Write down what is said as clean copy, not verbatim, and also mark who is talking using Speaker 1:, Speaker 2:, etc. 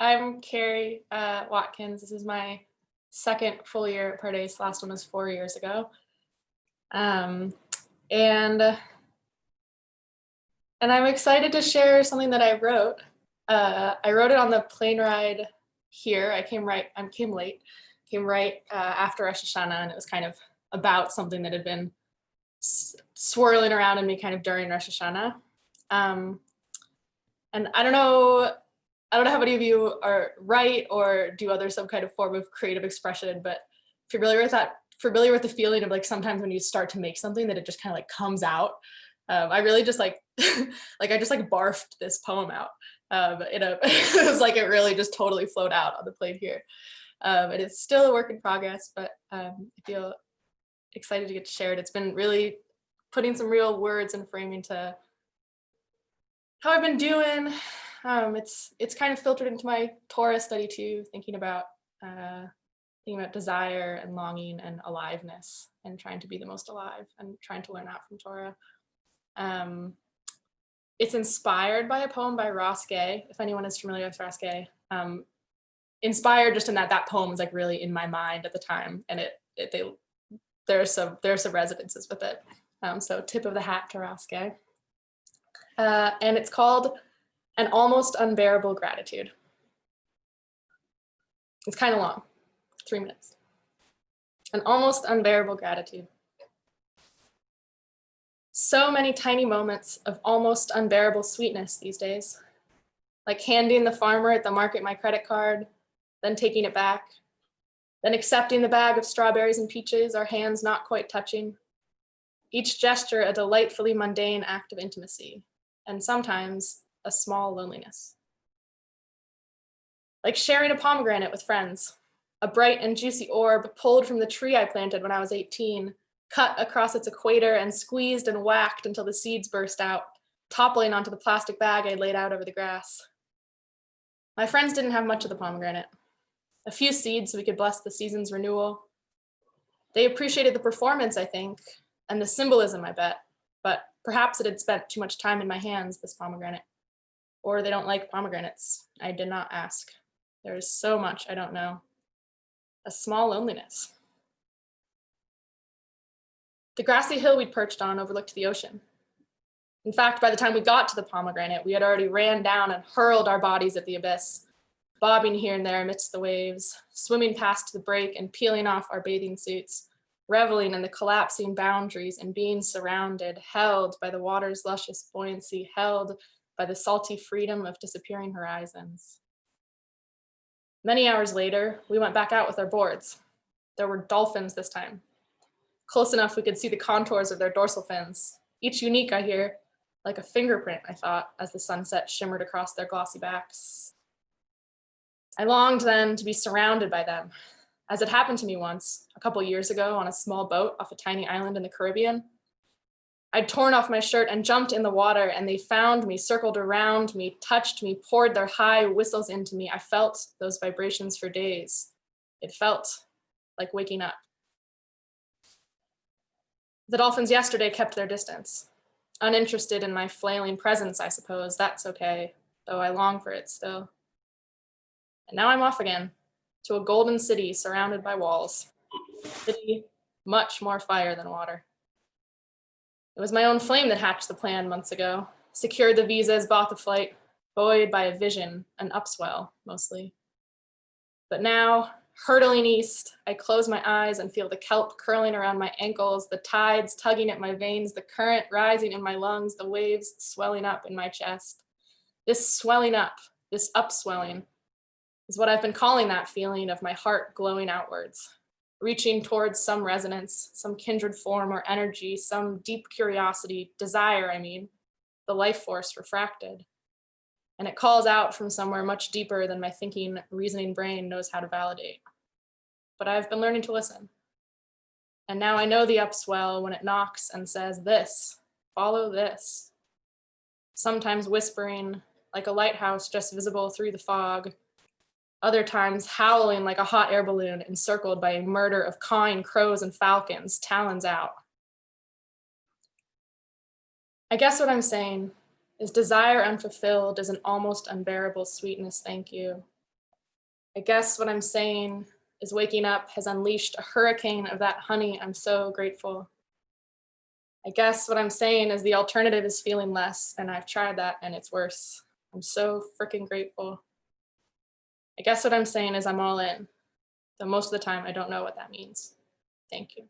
Speaker 1: I'm Carrie Watkins. This is my second full year at Pardes. Last one was 4 years ago. Um, and and I'm excited to share something that I wrote. I wrote it on the plane ride here. I came late, came right after Rosh Hashanah, and it was kind of about something that had been swirling around in me kind of during Rosh Hashanah. Um, and I don't know how many of you are write or do other some kind of form of creative expression, but familiar with the feeling of like sometimes when you start to make something that it just kind of like comes out. I really just like like I just like barfed this poem out. It was like it really just totally flowed out on the plane here. And it's still a work in progress, but I feel excited to get shared. It's been really putting some real words and framing to how I've been doing. It's kind of filtered into my Torah study too, uh, thinking about desire and longing and aliveness and trying to be the most alive and trying to learn out from Torah. Um, it's inspired by a poem by Ross Gay, if anyone is familiar with Ross Gay. Inspired just in that poem was like really in my mind at the time, and there's some resonances with it. So tip of the hat to Ross Gay. And it's called An Almost Unbearable Gratitude. It's kind of long, 3 minutes. An almost unbearable gratitude. So many tiny moments of almost unbearable sweetness these days, like handing the farmer at the market my credit card, then taking it back, then accepting the bag of strawberries and peaches, our hands not quite touching. Each gesture a delightfully mundane act of intimacy, and sometimes a small loneliness. Like sharing a pomegranate with friends, a bright and juicy orb pulled from the tree I planted when I was 18, cut across its equator and squeezed and whacked until the seeds burst out, toppling onto the plastic bag I laid out over the grass. My friends didn't have much of the pomegranate. A few seeds so we could bless the season's renewal. They appreciated the performance, I think, and the symbolism, I bet, but perhaps it had spent too much time in my hands, this pomegranate. Or they don't like pomegranates. I did not ask. There is so much I don't know. A small loneliness. The grassy hill we'd perched on overlooked the ocean. In fact, by the time we got to the pomegranate, we had already ran down and hurled our bodies at the abyss, bobbing here and there amidst the waves, swimming past the break and peeling off our bathing suits, reveling in the collapsing boundaries and being surrounded, held by the water's luscious buoyancy, held by the salty freedom of disappearing horizons. Many hours later, we went back out with our boards. There were dolphins this time. Close enough we could see the contours of their dorsal fins, each unique, I hear, like a fingerprint, I thought, as the sunset shimmered across their glossy backs. I longed then to be surrounded by them, as it happened to me once, a couple years ago, on a small boat off a tiny island in the Caribbean. I'd torn off my shirt and jumped in the water, and they found me, circled around me, touched me, poured their high whistles into me. I felt those vibrations for days. It felt like waking up. The dolphins yesterday kept their distance, uninterested in my flailing presence, I suppose. That's okay, though I long for it still. And now I'm off again, to a golden city surrounded by walls. A city much more fire than water. It was my own flame that hatched the plan months ago, secured the visas, bought the flight, buoyed by a vision, an upswell, mostly. But now, hurtling east, I close my eyes and feel the kelp curling around my ankles, the tides tugging at my veins, the current rising in my lungs, the waves swelling up in my chest. This swelling up, this upswelling, is what I've been calling that feeling of my heart glowing outwards, reaching towards some resonance, some kindred form or energy, some deep curiosity, desire, the life force refracted. And it calls out from somewhere much deeper than my thinking, reasoning brain knows how to validate. But I've been learning to listen. And now I know the upswell when it knocks and says this, follow this. Sometimes whispering like a lighthouse just visible through the fog, other times howling like a hot air balloon encircled by a murder of cawing crows and falcons, talons out. I guess what I'm saying is desire unfulfilled is an almost unbearable sweetness, thank you. I guess what I'm saying is waking up has unleashed a hurricane of that honey. I'm so grateful. I guess what I'm saying is the alternative is feeling less, and I've tried that and it's worse. I'm so freaking grateful. I guess what I'm saying is I'm all in, though most of the time I don't know what that means. Thank you.